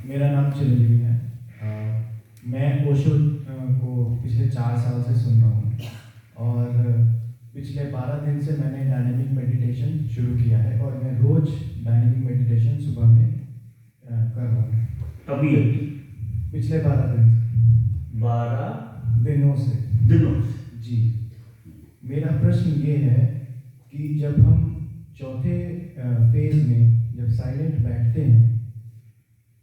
मेरा नाम चिरंजीवी है। मैं ओशो को पिछले 4 साल से सुन रहा हूँ और पिछले 12 दिन से मैंने डायनेमिक मेडिटेशन शुरू किया है और मैं रोज़ डायनेमिक मेडिटेशन सुबह में कर रहा हूँ। अभी पिछले 12 दिन 12 दिनों से जी। मेरा प्रश्न ये है कि जब हम चौथे फेज में जब साइलेंट बैठते हैं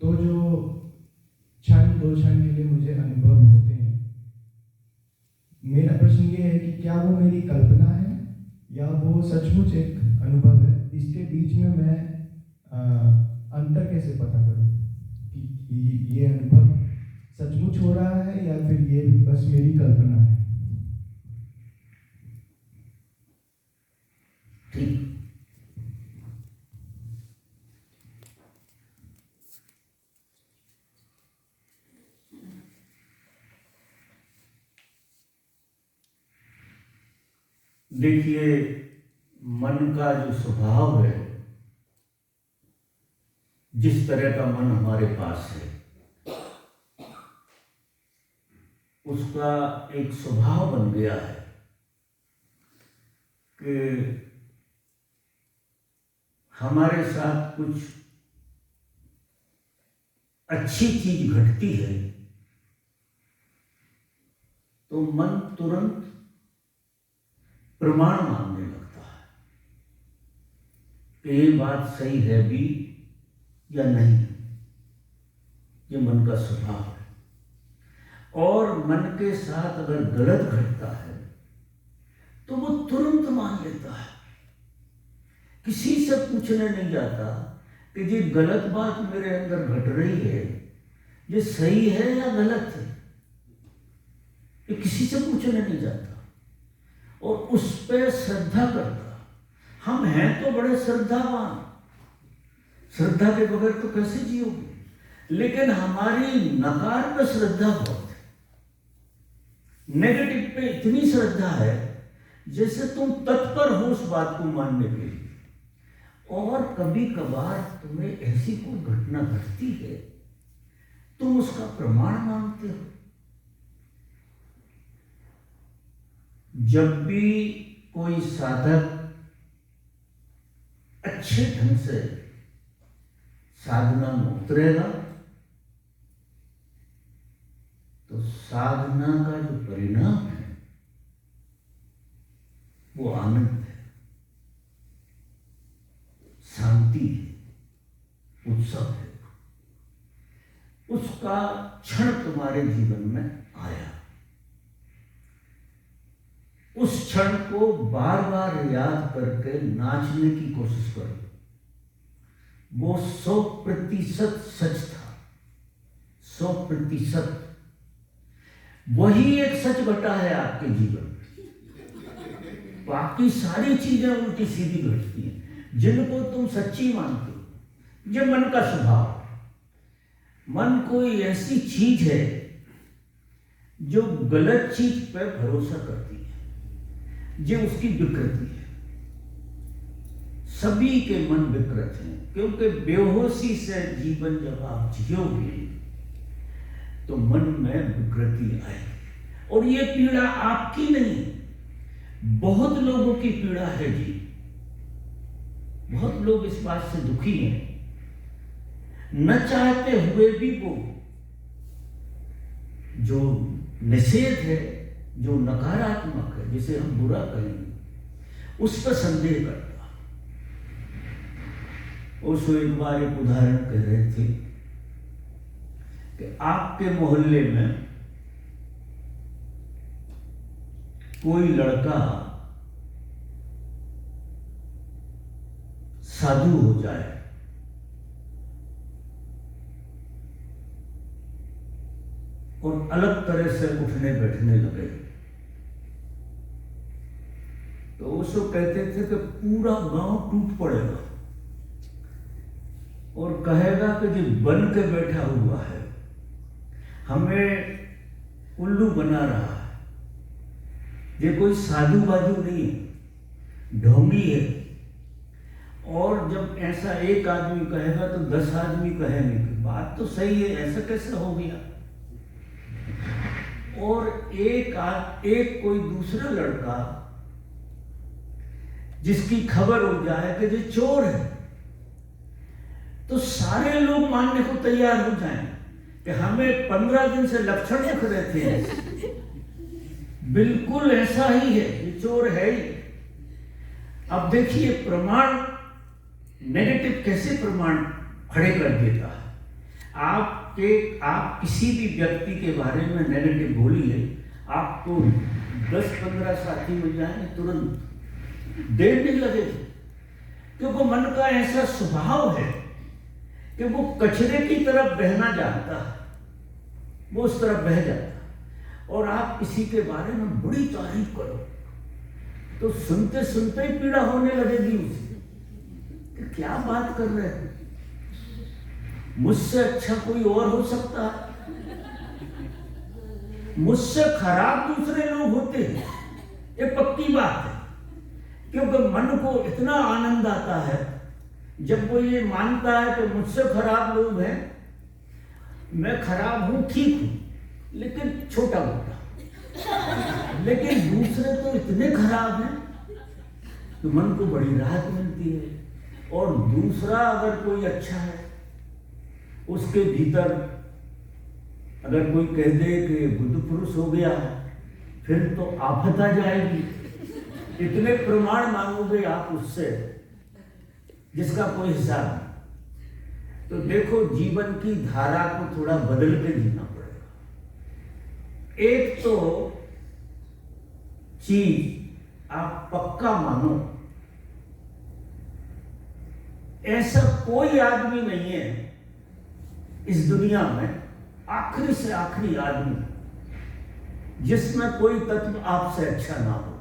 तो जो दो क्षण के लिए मुझे अनुभव होते हैं, मेरा प्रश्न ये है कि क्या वो मेरी कल्पना है या वो सचमुच एक अनुभव है। इसके बीच में मैं अंतर कैसे पता करूं कि ये अनुभव सचमुच हो रहा है या फिर ये बस मेरी कल्पना है। ठीक। देखिए, मन का जो स्वभाव है, जिस तरह का मन हमारे पास है, उसका एक स्वभाव बन गया है कि हमारे साथ कुछ अच्छी चीज घटती है तो मन तुरंत प्रमाण मानने लगता है कि ये बात सही है भी या नहीं। ये मन का स्वभाव है। और मन के साथ अगर गलत घटता है तो वो तुरंत मान लेता है, किसी से पूछने नहीं जाता कि ये गलत बात मेरे अंदर घट रही है, ये सही है या गलत है। ये किसी से पूछने नहीं जाता और उस पे श्रद्धा करता। हम हैं तो बड़े श्रद्धावान, श्रद्धा के बगैर तो कैसे जियोगे। लेकिन हमारी नकार पे श्रद्धा बहुत है, नेगेटिव पे इतनी श्रद्धा है जैसे तुम तत्पर हो उस बात को मानने के लिए। और कभी कभार तुम्हें ऐसी कोई घटना घटती है, तुम उसका प्रमाण मानते हो। जब भी कोई साधक अच्छे ढंग से साधना में उतरेगा तो साधना का जो परिणाम है वो आनंद है, शांति है, उत्सव है। उसका क्षण तुम्हारे जीवन में आया, उस क्षण को बार बार याद करके नाचने की कोशिश करो। वो 100% सच था, 100%। वही एक सच घटा है आपके जीवन में। बाकी सारी चीजें उल्टी सीधी घटती हैं जिनको तुम सच्ची मानते हो। ये मन का स्वभाव। मन कोई ऐसी चीज है जो गलत चीज पर भरोसा करती है, ये उसकी विकृति है। सभी के मन विकृत हैं, क्योंकि बेहोशी से जीवन जब आप जियोगे तो मन में विकृति आएगी। और ये पीड़ा आपकी नहीं, बहुत लोगों की पीड़ा है जी। बहुत लोग इस बात से दुखी हैं, न चाहते हुए भी वो जो निषेध है, जो नकारात्मक है, जिसे हम बुरा कहेंगे, उस पर संदेह करता। उसको एक बार एक उदाहरण कह रहे थे कि आपके मोहल्ले में कोई लड़का साधु हो जाए और अलग तरह से उठने बैठने लगे तो उसको कहते थे कि पूरा गांव टूट पड़ेगा और कहेगा कि जो बन के बैठा हुआ है, हमें उल्लू बना रहा है, ये कोई साधु बाधु नहीं है, ढोंगी है। और जब ऐसा एक आदमी कहेगा तो 10 आदमी कहेंगे कि बात तो सही है, ऐसा कैसे हो गया। और एक कोई दूसरा लड़का जिसकी खबर हो जाए कि ये चोर है, तो सारे लोग मानने को तैयार हो जाएं कि हमें 15 दिन से लक्षण दिख रहे थे, बिल्कुल ऐसा ही है, ये चोर है ही। अब देखिए प्रमाण, नेगेटिव कैसे प्रमाण खड़े कर देता है। आप किसी भी व्यक्ति के बारे में नेगेटिव बोलिए, आपको 10-15 साथी मिल जाएंगे तुरंत, देर नहीं लगेगी, क्योंकि मन का ऐसा स्वभाव है कि वो कचरे की तरफ बहना जानता है, वो उस तरफ बह जाता है। और आप किसी के बारे में बड़ी तारीफ करो तो सुनते सुनते ही पीड़ा होने लगेगी उसे कि क्या बात कर रहे हैं, मुझसे अच्छा कोई और हो सकता है, मुझसे खराब दूसरे लोग होते हैं, ये पक्की बात है। क्योंकि मन को इतना आनंद आता है जब वो ये मानता है कि मुझसे खराब लोग हैं, मैं खराब हूं, ठीक हूं, लेकिन छोटा मोटा, लेकिन दूसरे तो इतने खराब हैं तो मन को बड़ी राहत मिलती है। और दूसरा अगर कोई अच्छा है, उसके भीतर अगर कोई कह दे कि बुद्ध पुरुष हो गया, फिर तो आफत आ जाएगी। इतने प्रमाण मांगोगे आप उससे जिसका कोई हिसाब नहीं। तो देखो, जीवन की धारा को थोड़ा बदल के जीना पड़ेगा। एक तो चीज आप पक्का मानो, ऐसा कोई आदमी नहीं है इस दुनिया में, आखिरी से आखिरी आदमी जिसमें कोई तत्व आपसे अच्छा ना हो,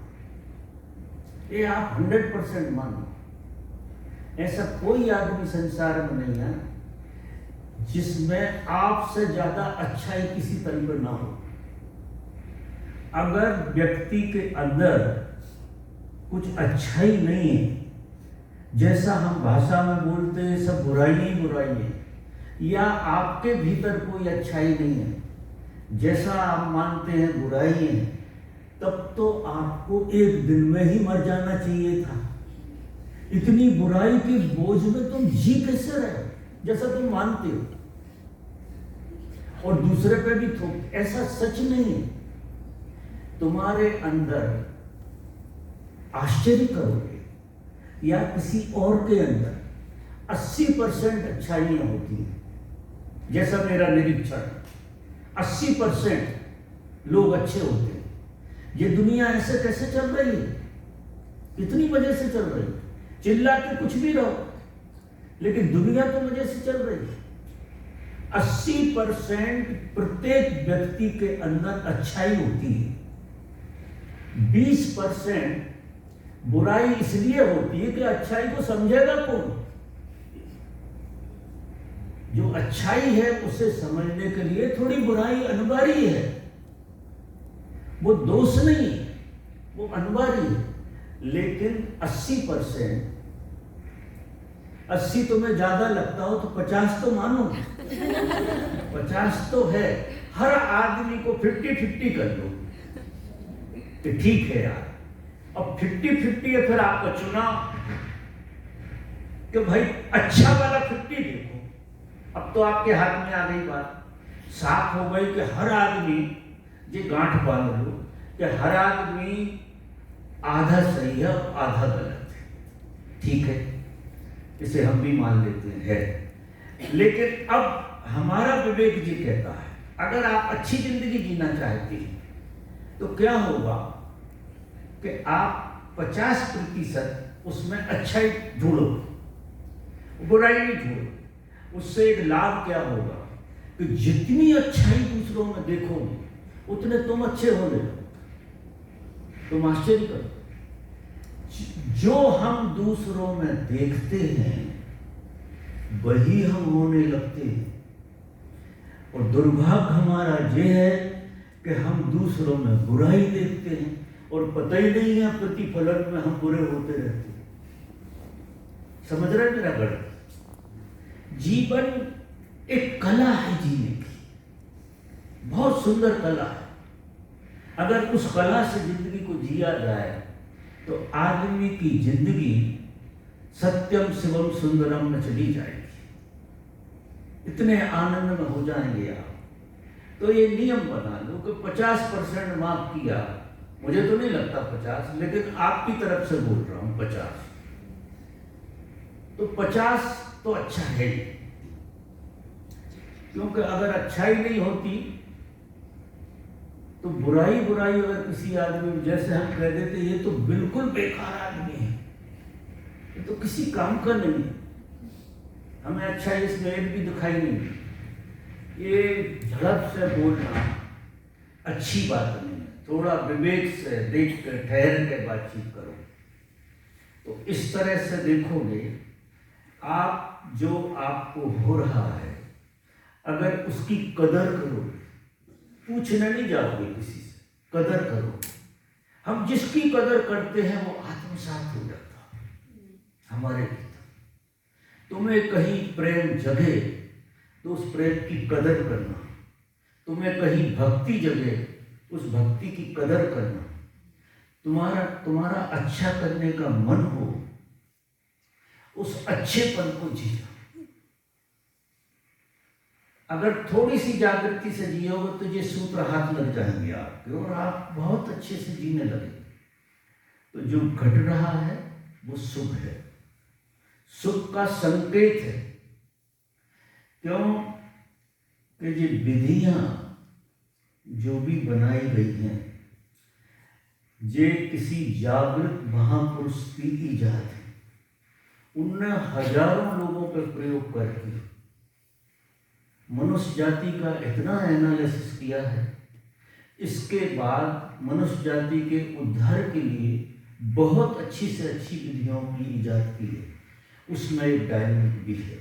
ये आप 100% मानो। ऐसा कोई आदमी संसार में नहीं है जिसमें आपसे ज्यादा अच्छाई किसी तल पर ना हो। अगर व्यक्ति के अंदर कुछ अच्छाई नहीं है, जैसा हम भाषा में बोलते हैं सब बुराई है, या आपके भीतर कोई अच्छाई नहीं है, जैसा आप मानते हैं बुराई है, तब तो आपको एक दिन में ही मर जाना चाहिए था। इतनी बुराई के बोझ में तुम जी कैसे रहे जैसा तुम मानते हो, और दूसरे पे भी थोप, ऐसा सच नहीं है। तुम्हारे अंदर आश्चर्य करोगे या किसी और के अंदर 80% अच्छाइयां होती हैं। जैसा मेरा निरीक्षण, 80% लोग अच्छे होते हैं। ये दुनिया ऐसे कैसे चल रही है, कितनी वजह से चल रही है, चिल्ला के कुछ भी रहो, लेकिन दुनिया तो वजह से चल रही है। 80% प्रत्येक व्यक्ति के अंदर अच्छाई होती है, 20% बुराई इसलिए होती है कि अच्छाई को समझेगा कौन। जो अच्छाई है उसे समझने के लिए थोड़ी बुराई अनिवार्य है, वो दोष नहीं है, वो अनिवार्य है। लेकिन 80%, 80 तुम्हें ज्यादा लगता हो तो 50 तो मानो, 50 तो है। हर आदमी को 50-50 कर लो कि ठीक है यार, अब 50-50 है, फिर आपका चुनाव कि भाई अच्छा वाला 50 देखो। अब तो आपके हाथ में आ गई बात, साफ हो गई कि हर आदमी, ये गांठ बांध लो कि हर आदमी आधा सही है और आधा गलत है, ठीक है, इसे हम भी मान लेते हैं। लेकिन अब हमारा विवेक जी कहता है, अगर आप अच्छी जिंदगी जीना चाहते हैं तो क्या होगा कि आप 50% उसमें अच्छाई ढूंढो, बुराई नहीं ढूंढो। उससे एक लाभ क्या होगा कि जितनी अच्छाई दूसरों में देखोगे उतने तुम अच्छे होगे। तुम आश्चर्य करो, जो हम दूसरों में देखते हैं वही हम होने लगते हैं। और दुर्भाग्य हमारा ये है कि हम दूसरों में बुराई देखते हैं और पता ही नहीं है प्रतिफलन में हम बुरे होते रहते हैं। समझ रहे मेरा गढ़? जीवन एक कला है जीने की, बहुत सुंदर कला है। अगर उस कला से जिंदगी को जिया जाए तो आदमी की जिंदगी सत्यम शिवम सुंदरम में चली जाएगी, इतने आनंद में हो जाएंगे आप। तो ये नियम बना लो कि 50% माफ किया, मुझे तो नहीं लगता 50, लेकिन आपकी तरफ से बोल रहा हूं 50, तो 50 तो अच्छा है ही। क्योंकि अगर अच्छाई नहीं होती तो बुराई अगर किसी आदमी में, जैसे हम कह देते ये तो बिल्कुल बेकार आदमी है, ये तो किसी काम का नहीं है, हमें अच्छा इसमें एक भी दिखाई नहीं, ये झड़प से बोलना अच्छी बात नहीं है। थोड़ा विवेक से देख कर ठहर के बातचीत करो। तो इस तरह से देखोगे आप, जो आपको हो रहा है अगर उसकी कदर करो, पूछने नहीं जाओगे किसी से, कदर करो। हम जिसकी कदर करते हैं वो आत्मसात हो जाता है हमारे भीतर। तुम्हें कहीं प्रेम जगे तो उस प्रेम की कदर करना, तुम्हें कहीं भक्ति जगे उस भक्ति की कदर करना, तुम्हारा अच्छा करने का मन हो, उस अच्छेपन को जीना। अगर थोड़ी सी जागृति से जियोगे तो ये सूत्र हाथ लग जाएंगे आपके और आप बहुत अच्छे से जीने लगे। तो जो घट रहा है वो सुख है, सुख का संकेत है। क्यों कि ये विधियां जो भी बनाई गई हैं, ये किसी जागृत महापुरुष की इजाद है। उनने हजारों लोगों पर प्रयोग करके मनुष्य जाति का इतना एनालिसिस किया है, इसके बाद मनुष्य जाति के उद्धार के लिए बहुत अच्छी से अच्छी विधियों की इजाद की है। उसमें एक डायनेमिक भी है,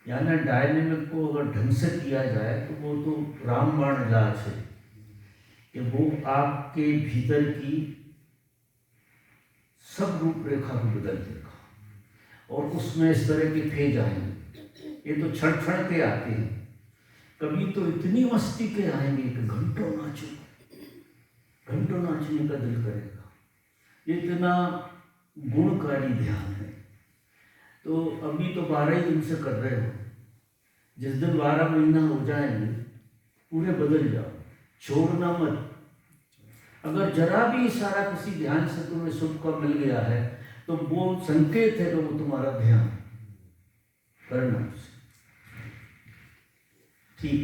यानी डायनेमिक को अगर ढंग से किया जाए तो वो तो रामबाण इलाज है कि वो आपके भीतर की सब रूपरेखा को बदल देगा। और उसमें इस तरह के फेज आएंगे, ये तो क्षण क्षण के आते हैं, कभी तो इतनी मस्ती के आएंगे कि घंटों नाचो, घंटों नाचने का दिल करेगा। ये इतना गुणकारी ध्यान है। तो अभी तो 12 ही दिन से कर रहे हो, जिस दिन 12 महीना हो जाएंगे पूरे बदल जाओ, छोड़ना मत। अगर जरा भी इशारा किसी ध्यान से तुम्हें सुख का मिल गया है तो वो संकेत है कि वो तुम्हारा ध्यान करना। ठीक।